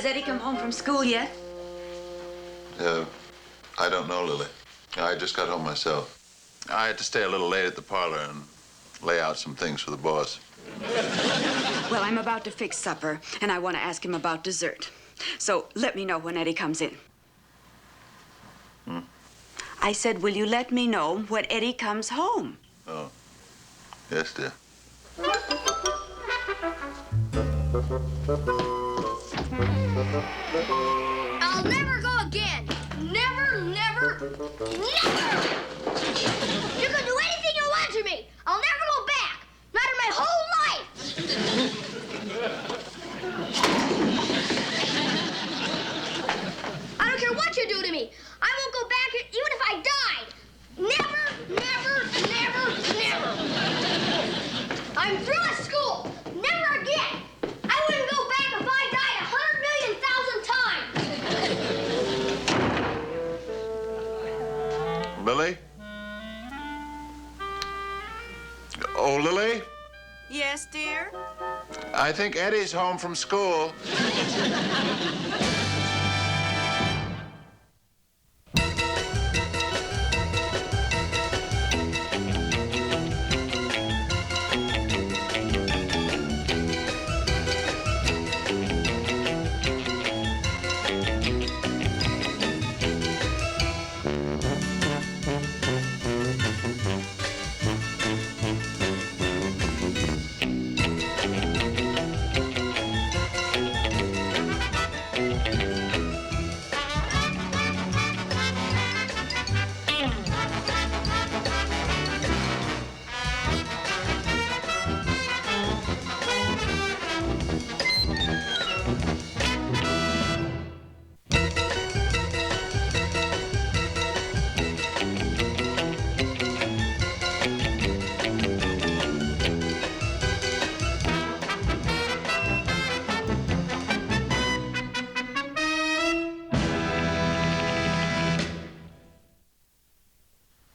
Has Eddie come home from school yet? I don't know, Lily. I just got home myself. I had to stay a little late at the parlor and lay out some things for the boss. Well, I'm about to fix supper, and I want to ask him about dessert. So let me know when Eddie comes in. I said, will you let me know when Eddie comes home? Oh. Yes, dear. I'll never go again. Never, never, never! You can do anything you want to me. I'll never go back. Not in my whole life. I don't care what you do to me. I won't go back even if I died. Never, never, never, never. I'm through at school. Never again. I wouldn't go back if I died 100,000,000 times. Lily? Oh, Lily? Yes, dear? I think Eddie's home from school.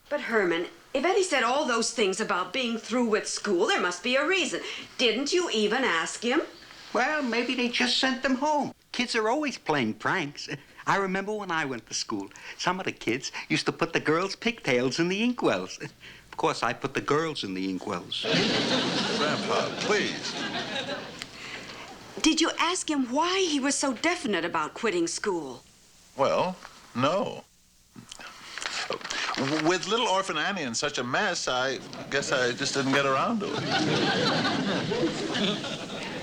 But, Herman, if Eddie said all those things about being through with school, there must be a reason. Didn't you even ask him? Well, maybe they just sent them home. Kids are always playing pranks. I remember when I went to school, some of the kids used to put the girls' pigtails in the inkwells. Of course, I put the girls in the inkwells. Grandpa, please. Did you ask him why he was so definite about quitting school? Well, no. With little orphan Annie in such a mess, I guess I just didn't get around to it.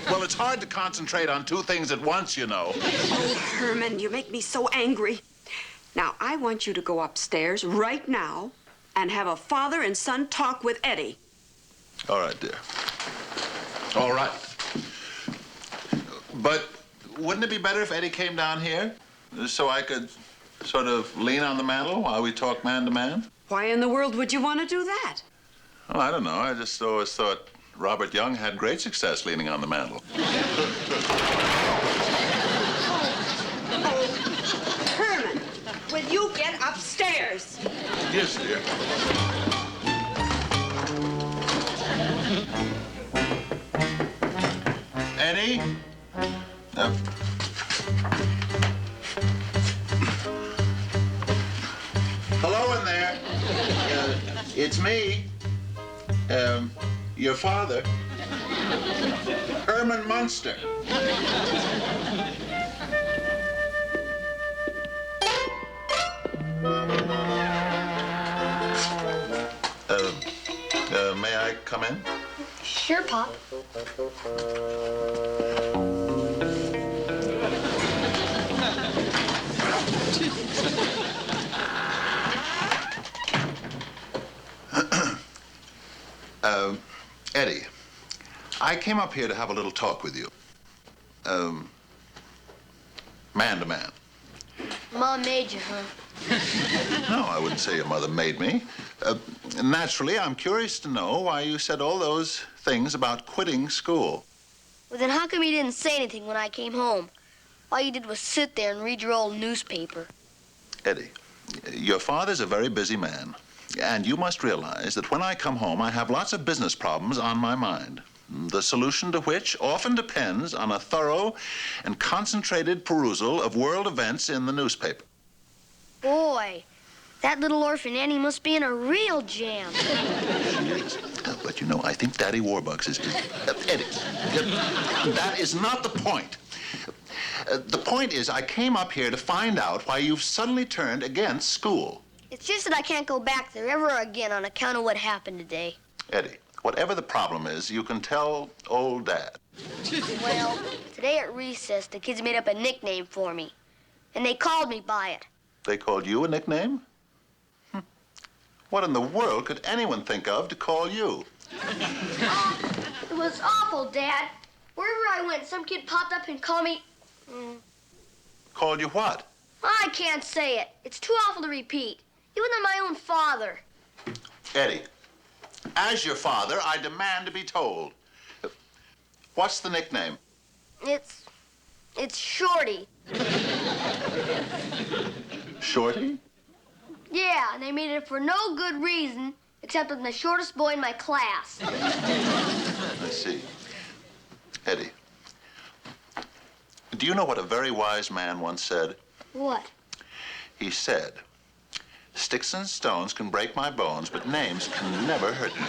Well, it's hard to concentrate on two things at once, you know. Oh, Herman, you make me so angry. Now, I want you to go upstairs right now and have a father and son talk with Eddie. All right, dear. All right. But wouldn't it be better if Eddie came down here so I could sort of lean on the mantel while we talk man to man? Why in the world would you want to do that? Oh, I don't know. I just always thought Robert Young had great success leaning on the mantel. Oh, Herman, will you get upstairs? Yes, dear. Eddie? Hello in there. It's me. Your father. Herman Munster. May I come in? Sure, Pop. Eddie, I came up here to have a little talk with you. Man to man. Mom made you, huh? No, I wouldn't say your mother made me. Naturally, I'm curious to know why you said all those things about quitting school. Well, then how come you didn't say anything when I came home? All you did was sit there and read your old newspaper. Eddie, your father's a very busy man. And you must realize that when I come home, I have lots of business problems on my mind. the solution to which often depends on a thorough and concentrated perusal of world events in the newspaper. Boy, that little orphan Annie must be in a real jam. She is. But you know, I think Daddy Warbucks is Eddie, that is not the point. The point is, I came up here to find out why you've suddenly turned against school. It's just that I can't go back there ever again on account of what happened today. Eddie, whatever the problem is, you can tell old Dad. Well, today at recess, the kids made up a nickname for me, and they called me by it. They called you a nickname? What in the world could anyone think of to call you? It was awful, Dad. Wherever I went, some kid popped up and called me... Called you what? I can't say it. It's too awful to repeat. Even than my own father. Eddie, as your father, I demand to be told. What's the nickname? It's Shorty. Shorty? Yeah, and they made it for no good reason, except I'm the shortest boy in my class. I see. Eddie, do you know what a very wise man once said? What? He said, "Sticks and stones can break my bones, but names can never hurt me."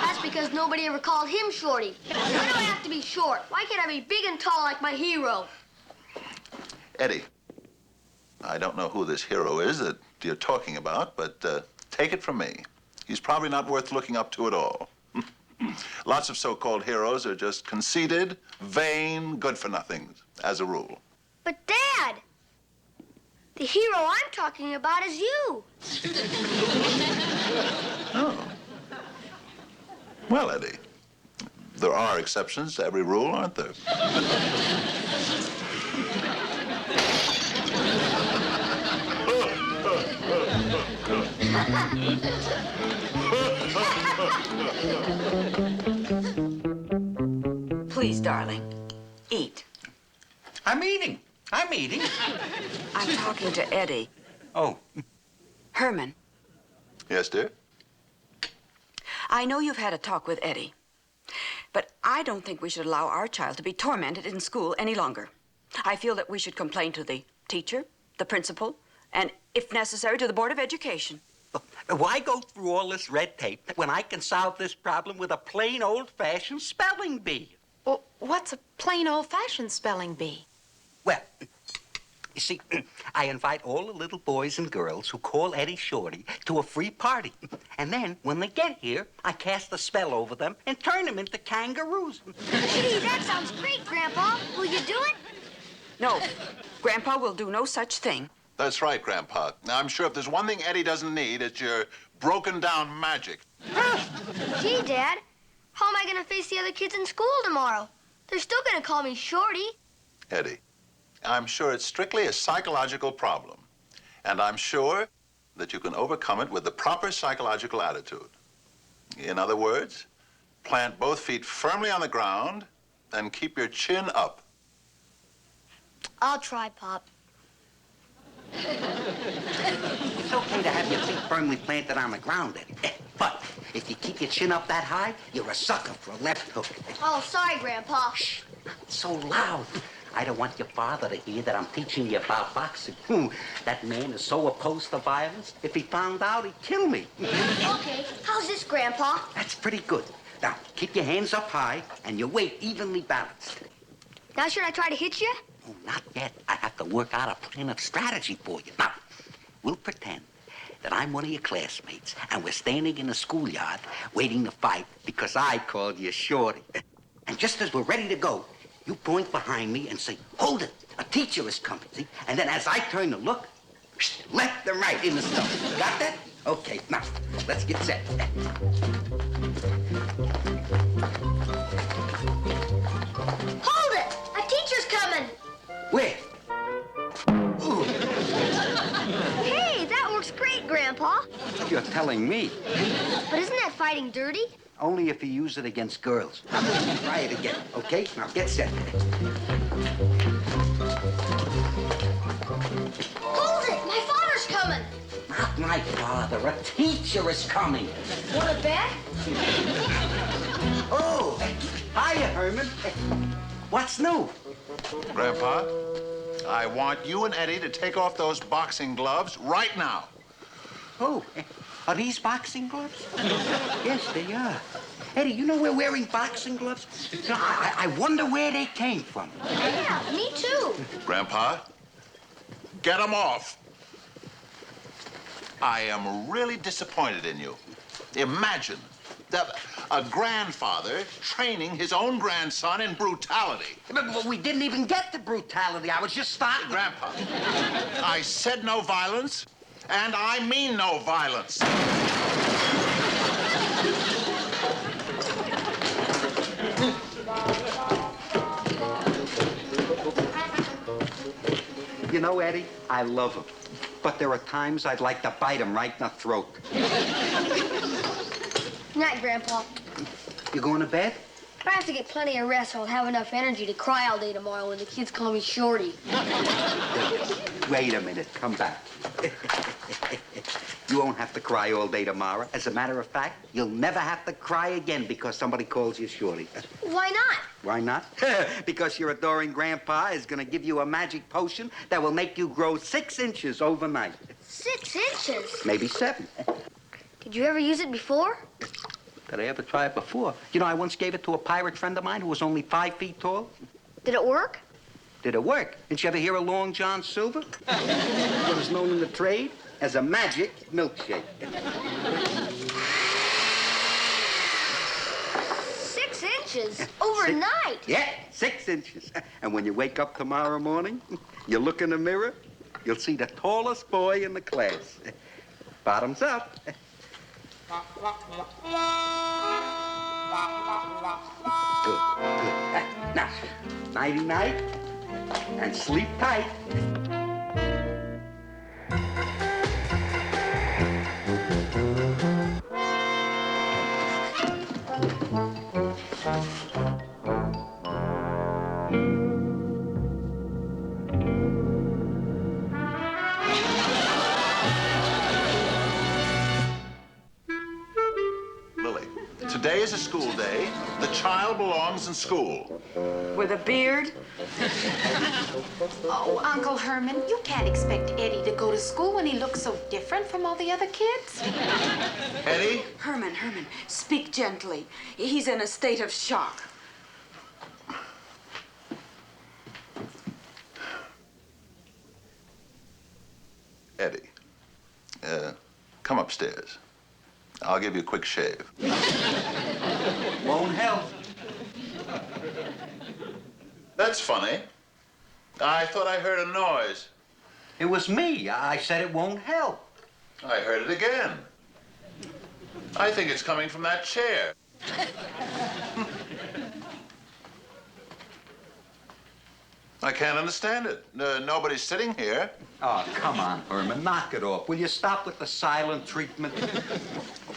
That's because nobody ever called him Shorty. Why do I have to be short? Why can't I be big and tall like my hero? Eddie, I don't know who this hero is that you're talking about, but take it from me. He's probably not worth looking up to at all. Lots of so-called heroes are just conceited, vain, good-for-nothings, as a rule. But, Dad, the hero I'm talking about is you. Oh. Well, Eddie, there are exceptions to every rule, aren't there? Please, darling, eat. I'm eating. I'm eating. I'm talking to Eddie. Oh. Herman, Yes, dear? I know you've had a talk with Eddie, but I don't think we should allow our child to be tormented in school any longer. I feel that we should complain to the teacher, the principal, and, if necessary, to the Board of Education. Why go through all this red tape when I can solve this problem with a plain old-fashioned spelling bee? Well, what's a plain old-fashioned spelling bee? Well, you see, I invite all the little boys and girls who call Eddie Shorty to a free party. And then, when they get here, I cast a spell over them and turn them into kangaroos. Gee, that sounds great, Grandpa. Will you do it? No, Grandpa will do no such thing. That's right, Grandpa. Now, I'm sure if there's one thing Eddie doesn't need, it's your broken-down magic. Gee, Dad, how am I going to face the other kids in school tomorrow? They're still going to call me Shorty. Eddie, I'm sure it's strictly a psychological problem. And I'm sure that you can overcome it with the proper psychological attitude. In other words, plant both feet firmly on the ground and keep your chin up. I'll try, Pop. It's okay to have your feet firmly planted on the ground, Eddie. But if you keep your chin up that high, you're a sucker for a left hook. Oh, sorry, Grandpa. Shh, not so loud. I don't want your father to hear that I'm teaching you about boxing. That man is so opposed to violence, if he found out, he'd kill me. Okay, how's this, Grandpa? That's pretty good. Now, keep your hands up high and your weight evenly balanced. Now should I try to hit you? Oh, not yet. I have to work out a plan of strategy for you. Now, we'll pretend that I'm one of your classmates and we're standing in the schoolyard waiting to fight because I called you Shorty. And just as we're ready to go, you point behind me and say, "Hold it, a teacher is coming," see? And then as I turn to look, left and right in the snow. Got that? Okay, now, let's get set. Hold it! A teacher's coming! Where? Ooh, Hey, that works great, Grandpa. you're telling me. But isn't that fighting dirty? Only if you use it against girls. Now, try it again, okay? Now, get set. Hold it! My father's coming! Not my father. A teacher is coming. Want to bet? Oh, Herman. What's new? Grandpa, I want you and Eddie to take off those boxing gloves right now. Oh, are these boxing gloves? Yes, they are. Eddie, you know we're wearing boxing gloves? I wonder where they came from. Yeah, me too. Grandpa, get them off. I am really disappointed in you. Imagine a grandfather training his own grandson in brutality. But we didn't even get to brutality. I was just starting. Grandpa, I said no violence, and I mean no violence. You know, Eddie, I love him. But there are times I'd like to bite him right in the throat. Night, Grandpa. You going to bed? I have to get plenty of rest so I'll have enough energy to cry all day tomorrow when the kids call me Shorty. Wait a minute. Come back. You won't have to cry all day tomorrow. As a matter of fact, you'll never have to cry again because somebody calls you Shorty. Why not? Why not? Because your adoring grandpa is going to give you a magic potion that will make you grow 6 inches overnight. 6 inches? Maybe 7. Did you ever use it before? Did I ever try it before? You know, I once gave it to a pirate friend of mine who was only 5 feet tall. Did it work? Did it work? Didn't you ever hear of Long John Silver? What is known in the trade as a magic milkshake. 6 inches? Overnight? Yeah, 6 inches. And when you wake up tomorrow morning, you look in the mirror, you'll see the tallest boy in the class. Bottoms up. Good, good. Now, nighty-night, and sleep tight. Today is a school day. The child belongs in school. With a beard? Oh, Uncle Herman, you can't expect Eddie to go to school when he looks so different from all the other kids. Eddie? Herman, speak gently. He's in a state of shock. Eddie, come upstairs. I'll give you a quick shave. Won't help. That's funny. I thought I heard a noise. It was me. I said it won't help. I heard it again. I think it's coming from that chair. I can't understand it. Nobody's sitting here. Oh, come on, Herman. Knock it off. Will you stop with the silent treatment?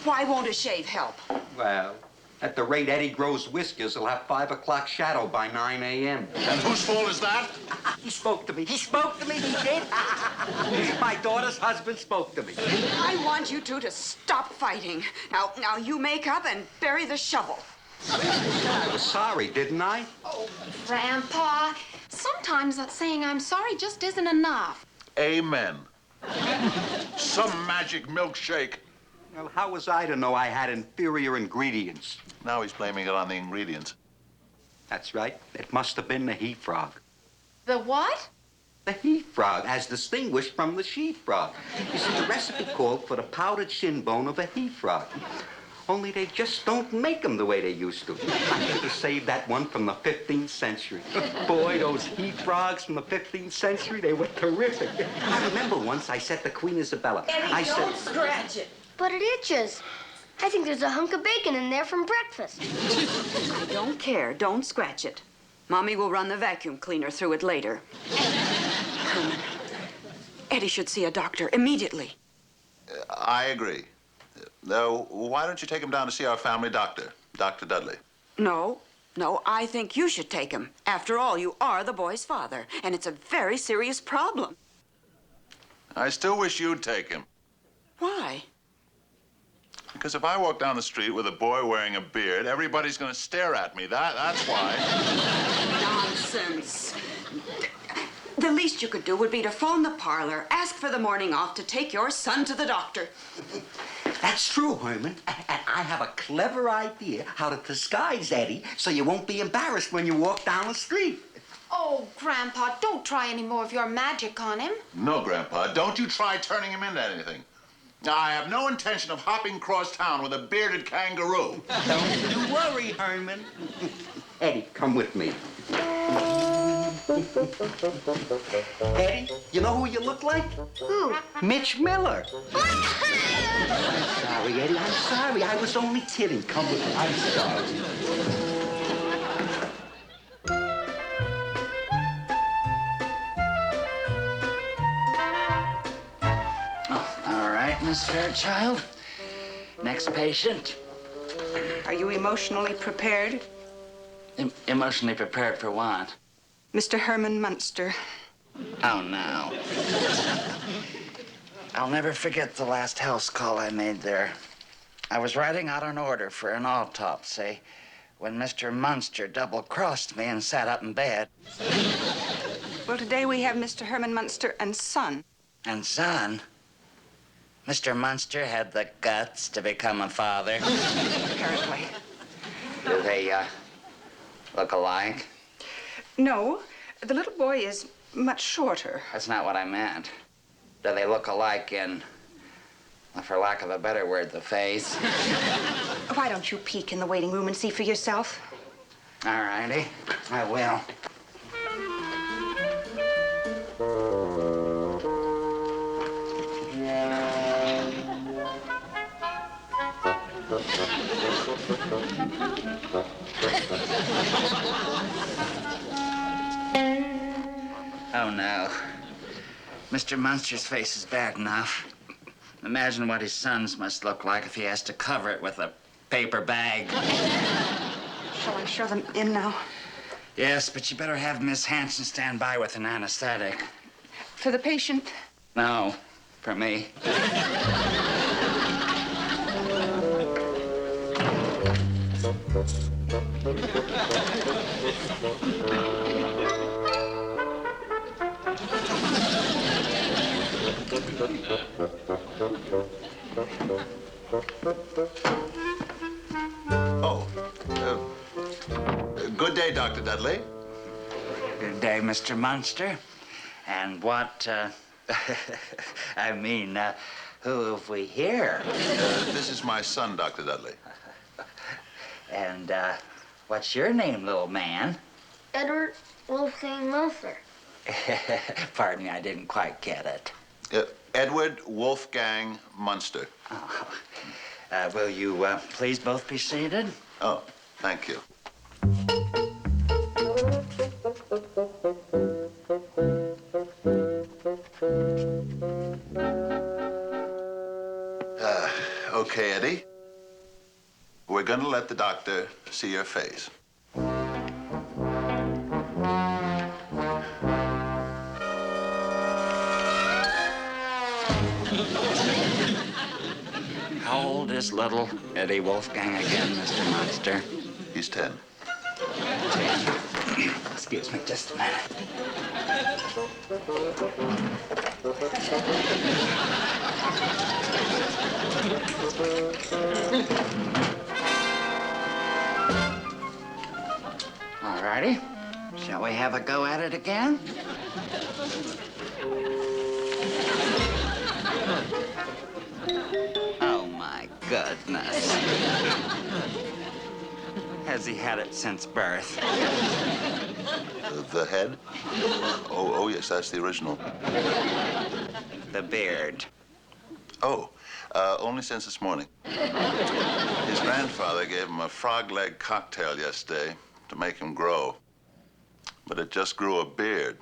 Why won't a shave help? Well, at the rate Eddie grows whiskers, he'll have 5 o'clock shadow by 9 a.m. And whose fault is that? He spoke to me. He spoke to me, he did. My daughter's husband spoke to me. I want you two to stop fighting. Now you make up and bury the shovel. I was sorry, didn't I? Oh, Grandpa, sometimes that saying I'm sorry just isn't enough. Amen. Some magic milkshake. Well, how was I to know I had inferior ingredients? Now he's blaming it on the ingredients. That's right. It must have been the he frog. The what? The he frog, as distinguished from the she frog. You see, the recipe called for the powdered shin bone of a he frog. Only they just don't make them the way they used to. I had to save that one from the 15th century. Boy, those he frogs from the 15th century, they were terrific. I remember once I said to Queen Isabella, Eddie, don't scratch it. But it itches. I think there's a hunk of bacon in there from breakfast. I don't care. Don't scratch it. Mommy will run the vacuum cleaner through it later. Herman, Eddie should see a doctor immediately. I agree. Why don't you take him down to see our family doctor, Dr. Dudley? No, I think you should take him. After all, you are the boy's father, and it's a very serious problem. I still wish you'd take him. Why? Because if I walk down the street with a boy wearing a beard, everybody's going to stare at me. That's why. Nonsense. The least you could do would be to phone the parlor, ask for the morning off to take your son to the doctor. That's true, Herman. And I have a clever idea how to disguise Eddie so you won't be embarrassed when you walk down the street. Oh, Grandpa, don't try any more of your magic on him. No, Grandpa, don't you try turning him into anything. Now, I have no intention of hopping across town with a bearded kangaroo. Don't you worry, Herman. Eddie, come with me. Eddie, you know who you look like? Who? Mitch Miller. I'm sorry, Eddie, I'm sorry. I was only kidding. Come with me. I'm sorry. All right, Miss Fairchild. Next patient. Are you emotionally prepared? Emotionally prepared for what? Mr. Herman Munster. Oh, no. I'll never forget the last house call I made there. I was writing out an order for an autopsy when Mr. Munster double-crossed me and sat up in bed. Well, today we have Mr. Herman Munster and son. And son, Mr. Munster had the guts to become a father. Apparently. Do they, look alike? No, the little boy is much shorter. That's not what I meant. Do they look alike in, well, for lack of a better word, the face? Why don't you peek in the waiting room and see for yourself? All righty, I will. Oh, no. Mr. Munster's face is bad enough. Imagine what his son's must look like if he has to cover it with a paper bag. Shall I show them in now? Yes, but you better have Miss Hanson stand by with an anesthetic. For the patient? No, for me. Oh, good day, Dr. Dudley. Good day, Mr. Munster. And what, I mean, who have we here? This is my son, Dr. Dudley. And, what's your name, little man? Edward Wolfgang Munster. Pardon me, I didn't quite get it. Edward Wolfgang Munster. Oh. Will you please both be seated? Oh, thank you. Okay, Eddie. We're going to let the doctor see your face. How old is little Eddie Wolfgang again, Mr. Munster? He's 10. 10. Excuse me just a minute. All righty. Shall we have a go at it again? Oh, my goodness. Has he had it since birth? The head? Oh, yes, that's the original. The beard. Oh, only since this morning. His grandfather gave him a frog leg cocktail yesterday to make him grow. But it just grew a beard.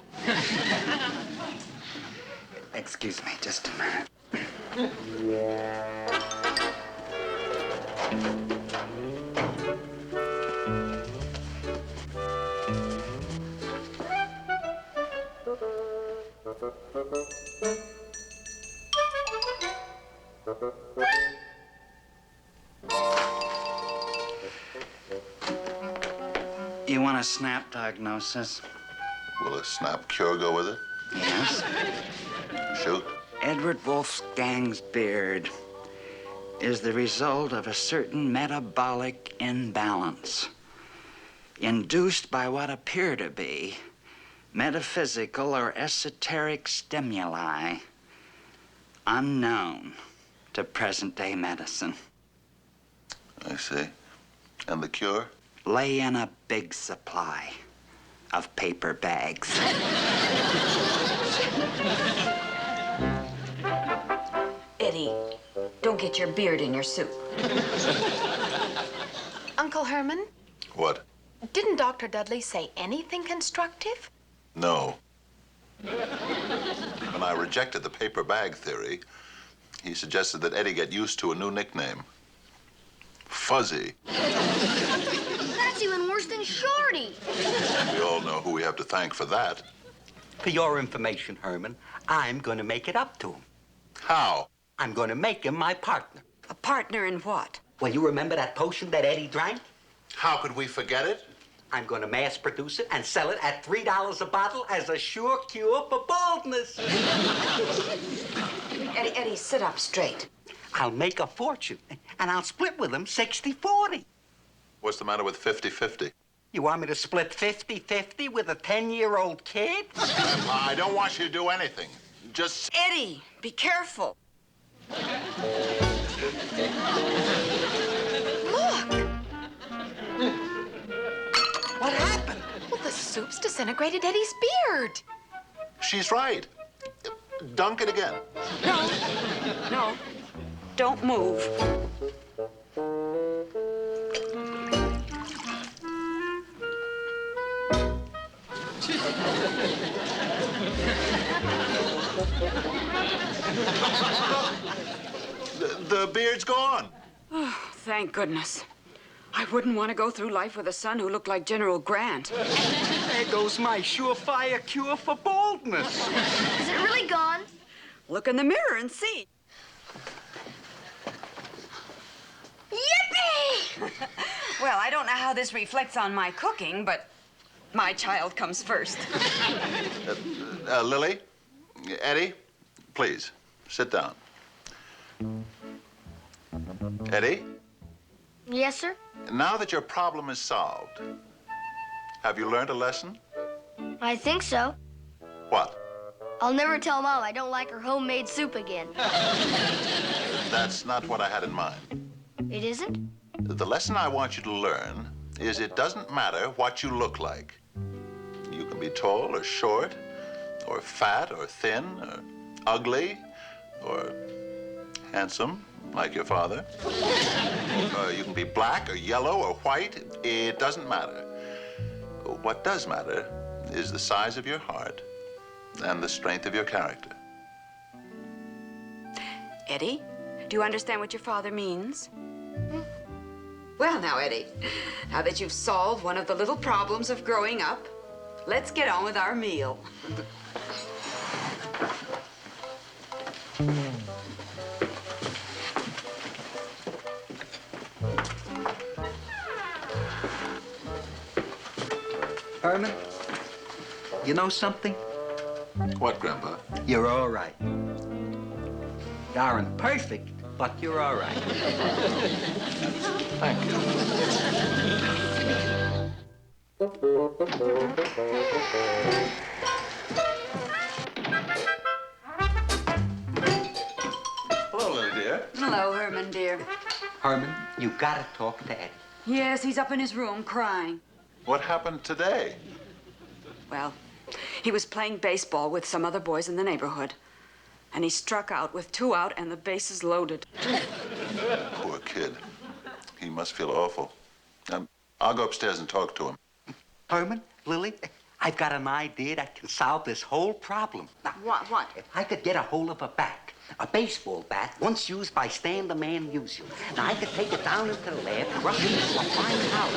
Excuse me just a minute. You want a snap diagnosis? Will a snap cure go with it? Yes. Shoot. Edward Wolfgang's beard is the result of a certain metabolic imbalance induced by what appear to be metaphysical or esoteric stimuli unknown to present-day medicine. I see. And the cure? Lay in a big supply of paper bags. Eddie, don't get your beard in your soup. Uncle Herman, What? didn't Dr. Dudley say anything constructive? No. When I rejected the paper bag theory, he suggested that Eddie get used to a new nickname. Fuzzy. That's even worse than Shorty. We all know who we have to thank for that. For your information, Herman, I'm going to make it up to him. How? I'm going to make him my partner. A partner in what? Well, you remember that potion that Eddie drank? How could we forget it? I'm going to mass produce it and sell it at $3 a bottle as a sure cure for baldness. Eddie, sit up straight. I'll make a fortune, and I'll split with him 60-40. What's the matter with 50-50? You want me to split 50-50 with a 10-year-old kid? Grandpa, I don't want you to do anything. Just... Eddie, be careful. What happened? Well, the soup's disintegrated Eddie's beard. She's right. Dunk it again. No, don't move. The beard's gone. Oh, thank goodness. I wouldn't want to go through life with a son who looked like General Grant. There goes my surefire cure for baldness. Is it really gone? Look in the mirror and see. Yippee! Well, I don't know how this reflects on my cooking, but my child comes first. Lily, Eddie, please, sit down. Eddie, Yes, sir? now that your problem is solved, have you learned a lesson? I think so. What? I'll never tell Mom I don't like her homemade soup again. That's not what I had in mind. It isn't? The lesson I want you to learn is it doesn't matter what you look like. You can be tall or short, or fat or thin, or ugly, or handsome, like your father. You can be black or yellow or white. It doesn't matter. What does matter is the size of your heart and the strength of your character. Eddie, do you understand what your father means? Well, now, Eddie, now that you've solved one of the little problems of growing up, let's get on with our meal. Herman, you know something? What, Grandpa? You're all right. You aren't perfect, but you're all right. Thank you. Hello, Lily dear. Hello, Herman, dear. Herman, you gotta talk to Eddie. Yes, he's up in his room crying. What happened today? Well, he was playing baseball with some other boys in the neighborhood, and he struck out with 2 out and the bases loaded. Poor kid. He must feel awful. I'll go upstairs and talk to him. Herman, Lily, I've got an idea that can solve this whole problem. Now, What? if I could get a hold of a bat, a baseball bat, once used by Stan the Man Musial. Now, I could take it down into the lab, rush it into a fine house,